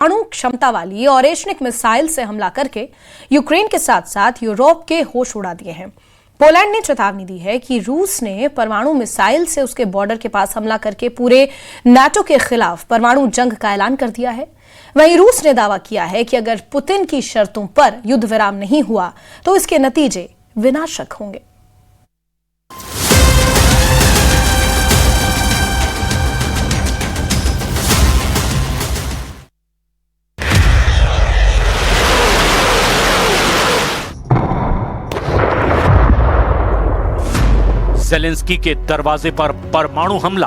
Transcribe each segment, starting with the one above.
अणु क्षमता वाली ऑरेशनिक मिसाइल से हमला करके यूक्रेन के साथ साथ यूरोप के होश उड़ा दिए हैं। पोलैंड ने चेतावनी दी है कि रूस ने परमाणु मिसाइल से उसके बॉर्डर के पास हमला करके पूरे नाटो के खिलाफ परमाणु जंग का ऐलान कर दिया है। वहीं रूस ने दावा किया है कि अगर पुतिन की शर्तों पर युद्ध विराम नहीं हुआ तो इसके नतीजे विनाशक होंगे। ज़ेलेंस्की के दरवाजे पर परमाणु हमला,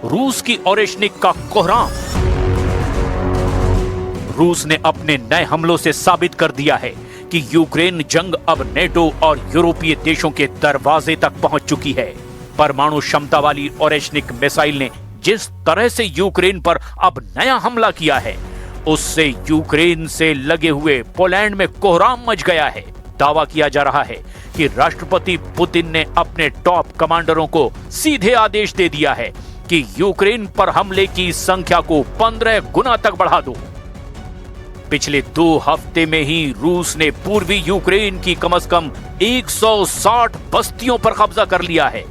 रूस की ओरेशनिक का कोहराम। रूस ने अपने नए हमलों से साबित कर दिया है कि यूक्रेन जंग अब नेटो और यूरोपीय देशों के दरवाजे तक पहुंच चुकी है। परमाणु क्षमता वाली ओरेशनिक मिसाइल ने जिस तरह से यूक्रेन पर अब नया हमला किया है, उससे यूक्रेन से लगे हुए पोलैंड में कोहराम मच गया है। दावा किया जा रहा है कि राष्ट्रपति पुतिन ने अपने टॉप कमांडरों को सीधे आदेश दे दिया है कि यूक्रेन पर हमले की संख्या को 15 गुना तक बढ़ा दो। पिछले 2 हफ्ते में ही रूस ने पूर्वी यूक्रेन की कम से कम 160 बस्तियों पर कब्जा कर लिया है।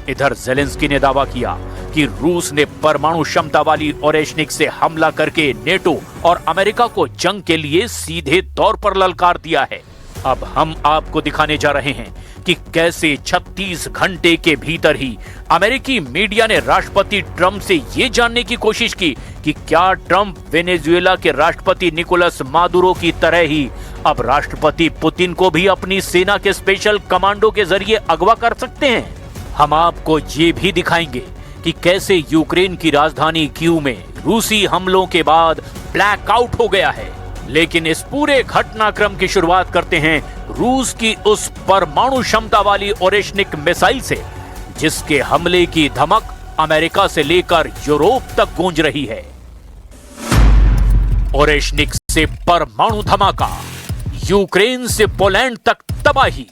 इधर ज़ेलेंस्की ने दावा किया कि रूस ने परमाणु क्षमता वाली ओरेशनिक से हमला करके नेटो और अमेरिका को जंग के लिए सीधे तौर पर ललकार दिया है। अब हम आपको दिखाने जा रहे हैं कि कैसे 36 घंटे के भीतर ही अमेरिकी मीडिया ने राष्ट्रपति ट्रंप से यह जानने की कोशिश की कि क्या ट्रंप वेनेजुएला के राष्ट्रपति निकोलस मादुरो की तरह ही अब राष्ट्रपति पुतिन को भी अपनी सेना के स्पेशल कमांडो के जरिए अगवा कर सकते हैं। हम आपको ये भी दिखाएंगे कि कैसे यूक्रेन की राजधानी कीव में रूसी हमलों के बाद ब्लैकआउट हो गया है। लेकिन इस पूरे घटनाक्रम की शुरुआत करते हैं रूस की उस परमाणु क्षमता वाली ओरेशनिक मिसाइल से, जिसके हमले की धमक अमेरिका से लेकर यूरोप तक गूंज रही है। ओरेशनिक से परमाणु धमाका, यूक्रेन से पोलैंड तक तबाही।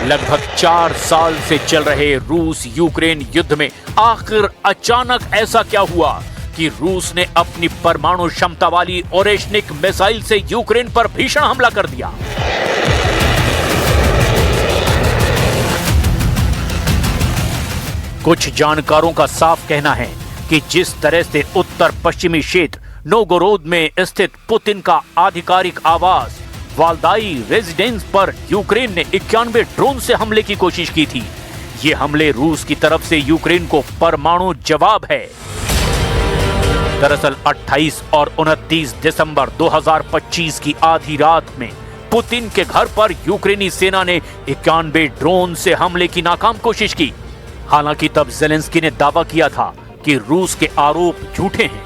लगभग 4 साल से चल रहे रूस यूक्रेन युद्ध में आखिर अचानक ऐसा क्या हुआ कि रूस ने अपनी परमाणु क्षमता वाली ओरेशनिक मिसाइल से यूक्रेन पर भीषण हमला कर दिया। कुछ जानकारों का साफ कहना है कि जिस तरह से उत्तर पश्चिमी क्षेत्र नोगोरोद में स्थित पुतिन का आधिकारिक आवास वाल्दाई रेजिडेंस पर यूक्रेन ने 91 ड्रोन से हमले की कोशिश की थी। ये हमले रूस की तरफ से यूक्रेन को परमाणु जवाब है। दरअसल 28 और 29 दिसंबर 2025 की आधी रात में पुतिन के घर पर यूक्रेनी सेना ने 91 ड्रोन से हमले की नाकाम कोशिश की। हालांकि तब ज़ेलेंस्की ने दावा किया था कि रूस के आरोप झूठे हैं,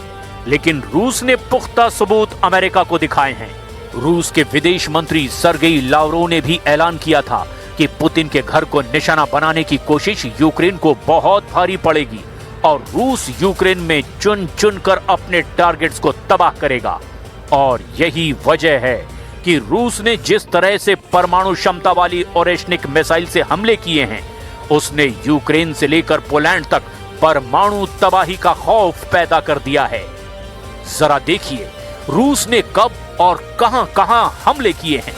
लेकिन रूस ने पुख्ता सबूत अमेरिका को दिखाए हैं। रूस के विदेश मंत्री सर्गेई लावरोव ने भी ऐलान किया था कि पुतिन के घर को निशाना बनाने की कोशिश यूक्रेन को बहुत भारी पड़ेगी और रूस यूक्रेन में चुन चुन कर अपने टारगेट्स को तबाह करेगा। और यही वजह है कि रूस ने जिस तरह से परमाणु क्षमता वाली ओरेशनिक मिसाइल से हमले किए हैं, उसने यूक्रेन से लेकर पोलैंड तक परमाणु तबाही का खौफ पैदा कर दिया है। जरा देखिए रूस ने कब और कहां-कहां हमले किए हैं।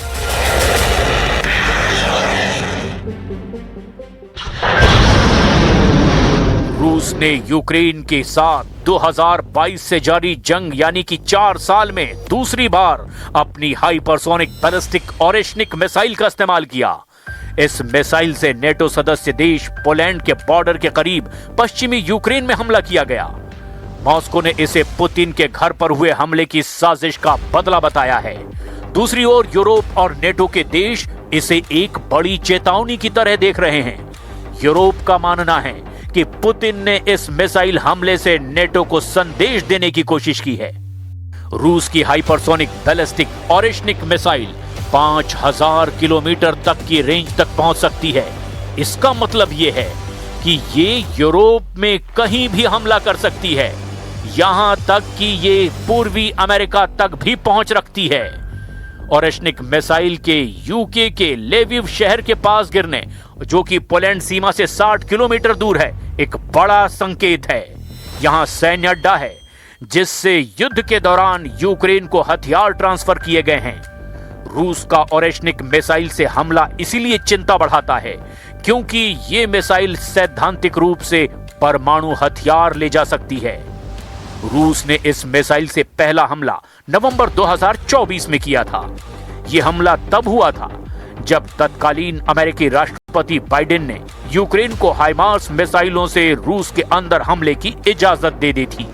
रूस ने यूक्रेन के साथ 2022 से जारी जंग यानी कि 4 साल में दूसरी बार अपनी हाइपरसोनिक बैलिस्टिक ओरेशनिक मिसाइल का इस्तेमाल किया। इस मिसाइल से नेटो सदस्य देश पोलैंड के बॉर्डर के करीब पश्चिमी यूक्रेन में हमला किया गया। मॉस्को ने इसे पुतिन के घर पर हुए हमले की साजिश का बदला बताया है। दूसरी ओर यूरोप और नेटो के देश इसे एक बड़ी चेतावनी की तरह देख रहे हैं। यूरोप का मानना है कि पुतिन ने इस मिसाइल हमले से नेटो को संदेश देने की कोशिश की है। रूस की hypersonic ballistic Oreshnik missile 5000 kilometre तक की रेंज तक पहुंच सकती है। इसका मतलब यह है कि ये यूरोप में कहीं भी हमला कर सकती है, यहां तक कि ये पूर्वी अमेरिका तक भी पहुंच रखती है। ओरेशनिक मिसाइल के यूके के लेविव शहर के पास गिरने, जो कि पोलैंड सीमा से 60 किलोमीटर दूर है, एक बड़ा संकेत है। यहाँ सैन्य अड्डा है जिससे युद्ध के दौरान यूक्रेन को हथियार ट्रांसफर किए गए हैं। रूस का ओरेशनिक मिसाइल से हमला इसीलिए चिंता बढ़ाता है क्योंकि ये मिसाइल सैद्धांतिक रूप से परमाणु हथियार ले जा सकती है। रूस ने इस मिसाइल से पहला हमला नवंबर 2024 में किया था। यह हमला तब हुआ था जब तत्कालीन अमेरिकी राष्ट्रपति बाइडेन ने यूक्रेन को हाइमार्स मिसाइलों से रूस के अंदर हमले की इजाजत दे दी थी।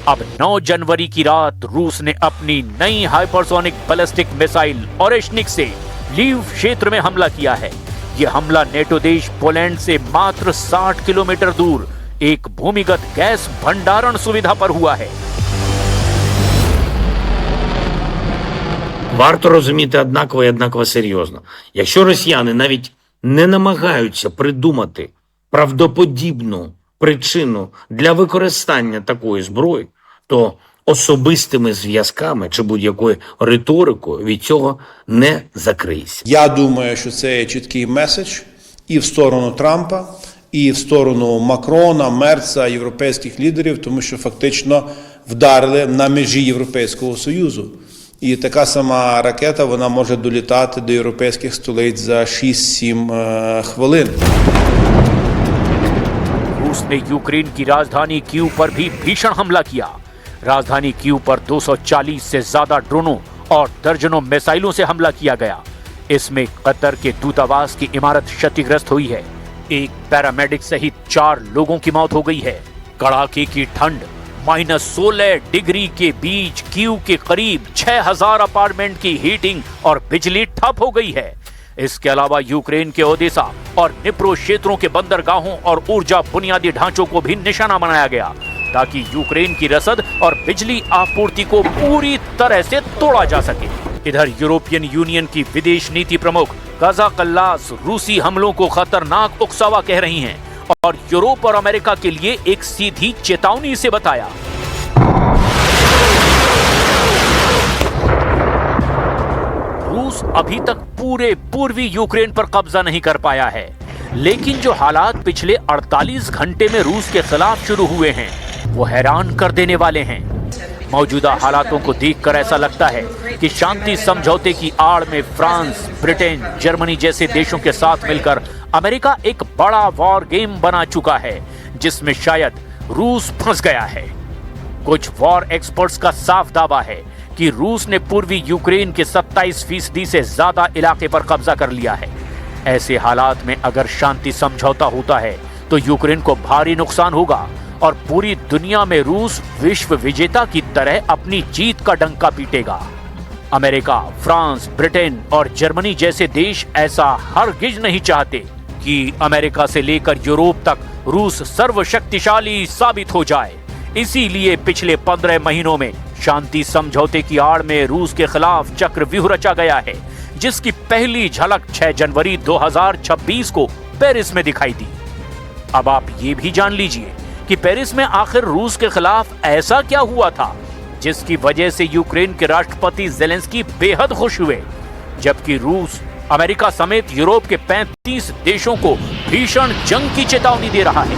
अब 9 जनवरी की रात रूस ने अपनी नई हाइपरसोनिक बैलिस्टिक मिसाइल ओरेशनिक से लीव क्षेत्र में हमला किया है। यह हमला नेटो देश पोलैंड से मात्र 60 किलोमीटर दूर एक भूमिगत गैस भंडारण सुविधा पर हुआ है। Варто розуміти однаково і однаково серйозно. Якщо росіяни навіть не намагаються придумати правдоподібну причину для використання такої зброї, то особистими зв'язками чи будь-якою риторикою від цього не закриється. Я думаю, що це є чіткий меседж і в сторону Трампа, і в сторону Макрона, Мерца, європейських лідерів, тому що фактично вдарили на межі Європейського Союзу. І така сама ракета, вона може долітати до європейських столиць за 6-7 хвилин. रूस ने यूक्रेन की राजधानी कीव पर भी भीषण हमला किया। राजधानी कीव पर 240 से ज्यादा ड्रोनों और दर्जनों मिसाइलों से हमला किया गया। इसमें कतर के दूतावास की इमारत क्षतिग्रस्त हुई है। एक पैरामेडिक सहित 4 लोगों की मौत हो गई है। कड़ाके की ठंड -16 डिग्री के बीच कीव के करीब 6000 अपार्टमेंट की हीटिंग और बिजली ठप हो गई है। इसके अलावा यूक्रेन के ओडेसा और निप्रो क्षेत्रों के बंदरगाहों और ऊर्जा बुनियादी ढांचों को भी निशाना बनाया गया ताकि यूक्रेन की रसद और बिजली आपूर्ति को पूरी तरह से तोड़ा जा सके। इधर यूरोपियन यूनियन की विदेश नीति प्रमुख काजा कल्लास रूसी हमलों को खतरनाक उकसावा कह रही हैं और यूरोप और अमेरिका के लिए एक सीधी चेतावनी से बताया। रूस अभी तक पूरे पूर्वी यूक्रेन पर कब्जा नहीं कर पाया है, लेकिन जो हालात पिछले 48 घंटे में रूस के खिलाफ शुरू हुए हैं वो हैरान कर देने वाले हैं। मौजूदा हालातों को देखकर ऐसा लगता है कि शांति समझौते की आड़ में फ्रांस, ब्रिटेन, जर्मनी जैसे देशों के साथ मिलकर अमेरिका एक बड़ा वॉर गेम बना चुका है जिसमें शायद रूस फंस गया है। कुछ वॉर एक्सपर्ट्स का साफ दावा है कि रूस ने पूर्वी यूक्रेन के 27% से ज्यादा इलाके पर कब्जा कर लिया है। ऐसे हालात में अगर शांति समझौता होता है तो यूक्रेन को भारी नुकसान होगा और पूरी दुनिया में रूस विश्व विजेता की तरह अपनी जीत का डंका पीटेगा। अमेरिका, फ्रांस, ब्रिटेन और जर्मनी जैसे देश ऐसा हरगिज नहीं चाहते कि अमेरिका से लेकर यूरोप तक रूस सर्वशक्तिशाली साबित हो जाए। इसीलिए पिछले 15 महीनों में शांति समझौते की आड़ में रूस के खिलाफ चक्रव्यूह रचा गया है, जिसकी पहली झलक 6 जनवरी 2026 को पेरिस में दिखाई दी। अब आप ये भी जान लीजिए कि पेरिस में आखिर रूस के खिलाफ ऐसा क्या हुआ था जिसकी वजह से यूक्रेन के राष्ट्रपति ज़ेलेंस्की बेहद खुश हुए, जबकि रूस अमेरिका समेत यूरोप के 35 देशों को भीषण जंग की चेतावनी दे रहा है।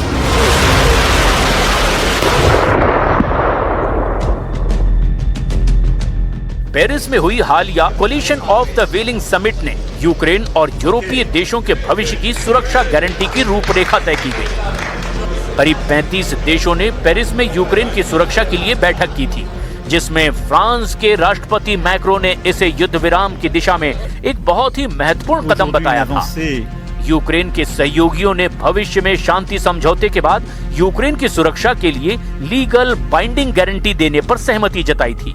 पेरिस में हुई हालिया collision of the willing summit ने यूक्रेन और यूरोपीय देशों के भविष्य की सुरक्षा गारंटी की रूपरेखा तय की गई। करीब 35 देशों ने पेरिस में यूक्रेन की सुरक्षा के लिए बैठक की थी, जिसमें फ्रांस के राष्ट्रपति मैक्रो ने इसे युद्ध विराम की दिशा में एक बहुत ही महत्वपूर्ण कदम बताया था। यूक्रेन के सहयोगियों ने भविष्य में शांति समझौते के बाद यूक्रेन की सुरक्षा के लिए लीगल बाइंडिंग गारंटी देने पर सहमति जताई थी।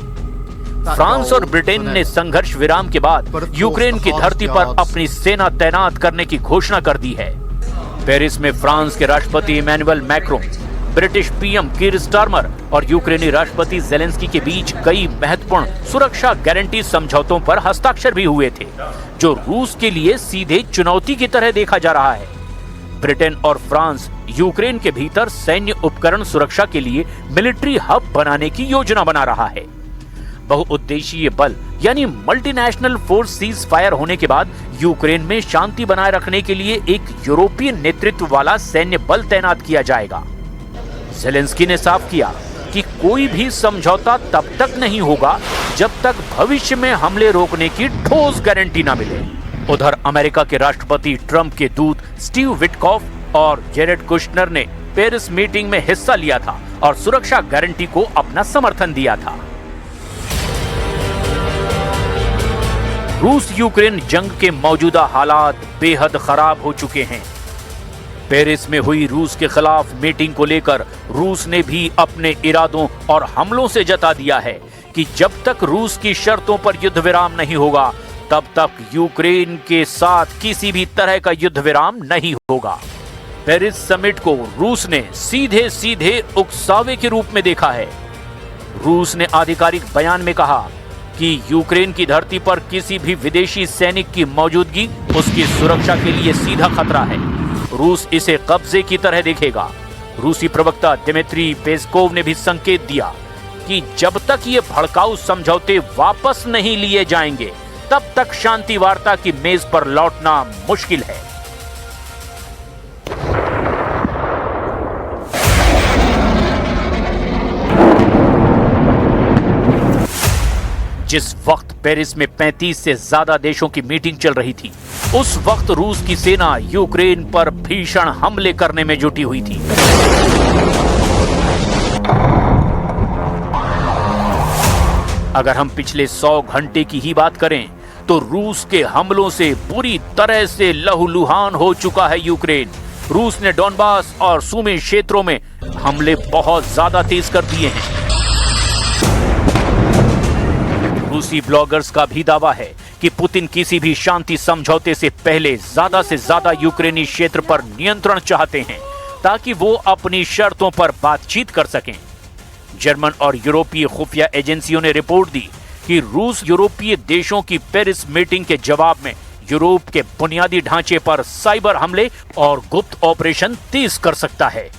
फ्रांस और ब्रिटेन ने संघर्ष विराम के बाद यूक्रेन की धरती पर अपनी सेना तैनात करने की घोषणा कर दी है। पेरिस में फ्रांस के राष्ट्रपति Emmanuel Macron, British PM Keir Starmer और यूक्रेनी राष्ट्रपति ज़ेलेंस्की के बीच कई महत्वपूर्ण सुरक्षा गारंटी समझौतों पर हस्ताक्षर भी हुए थे, जो रूस के लिए सीधे चुनौती की तरह देखा जा रहा है। ब्रिटेन और फ्रांस यूक्रेन के भीतर सैन्य उपकरण सुरक्षा के लिए मिलिट्री हब बनाने की योजना बना रहा है। बहुउद्देशीय बल यानी मल्टीनेशनल फोर्स सीज फायर होने के बाद यूक्रेन में शांति बनाए रखने के लिए एक यूरोपीय नेतृत्व वाला सैन्य बल तैनात किया जाएगा। ज़ेलेंस्की ने साफ किया कि कोई भी समझौता तब तक नहीं होगा जब तक भविष्य में हमले रोकने की ठोस गारंटी न मिले। उधर अमेरिका के राष्ट्रपति ट्रंप के दूत स्टीव विटकॉफ और जेरेड कुश्नर ने पेरिस मीटिंग में हिस्सा लिया था और सुरक्षा गारंटी को अपना समर्थन दिया था। रूस यूक्रेन जंग के मौजूदा हालात बेहद खराब हो चुके हैं। पेरिस में हुई रूस के खिलाफ मीटिंग को लेकर रूस ने भी अपने इरादों और हमलों से जता दिया है कि जब तक रूस की शर्तों पर युद्ध विराम नहीं होगा तब तक यूक्रेन के साथ किसी भी तरह का युद्ध विराम नहीं होगा। पेरिस समिट को रूस ने सीधे सीधे उकसावे के रूप में देखा है। रूस ने आधिकारिक बयान में कहा कि यूक्रेन की धरती पर किसी भी विदेशी सैनिक की मौजूदगी उसकी सुरक्षा के लिए सीधा खतरा है। रूस इसे कब्जे की तरह देखेगा। रूसी प्रवक्ता दिमित्री पेस्कोव ने भी संकेत दिया कि जब तक ये भड़काऊ समझौते वापस नहीं लिए जाएंगे तब तक शांति वार्ता की मेज पर लौटना मुश्किल है। जिस वक्त पेरिस में 35 से ज्यादा देशों की मीटिंग चल रही थी, उस वक्त रूस की सेना यूक्रेन पर भीषण हमले करने में जुटी हुई थी। अगर हम पिछले 100 घंटे की ही बात करें तो रूस के हमलों से बुरी तरह से लहूलुहान हो चुका है यूक्रेन। रूस ने डोनबास और सूमी क्षेत्रों में हमले बहुत ज्यादा तेज कर दिए हैं। रूसी ब्लॉगर्स का भी दावा है कि पुतिन किसी भी शांति समझौते से ज्यादा यूक्रेनी क्षेत्र पर नियंत्रण चाहते हैं ताकि वो अपनी शर्तों पर बातचीत कर सकें। जर्मन और यूरोपीय खुफिया एजेंसियों ने रिपोर्ट दी कि रूस यूरोपीय देशों की पेरिस मीटिंग के जवाब में यूरोप के बुनियादी ढांचे पर साइबर हमले और गुप्त ऑपरेशन तेज कर सकता है।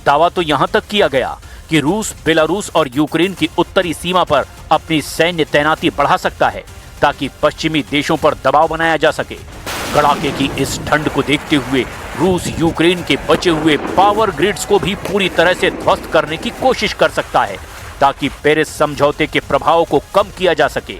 दावा तो यहां तक किया गया कि रूस बेलारूस और यूक्रेन की उत्तरी सीमा पर अपनी सैन्य तैनाती बढ़ा सकता है ताकि पश्चिमी देशों पर दबाव बनाया जा सके। कड़ाके की इस ठंड को देखते हुए रूस यूक्रेन के बचे हुए पावर ग्रिड्स को भी पूरी तरह से ध्वस्त करने की कोशिश कर सकता है ताकि पेरिस समझौते के प्रभाव को कम किया जा सके।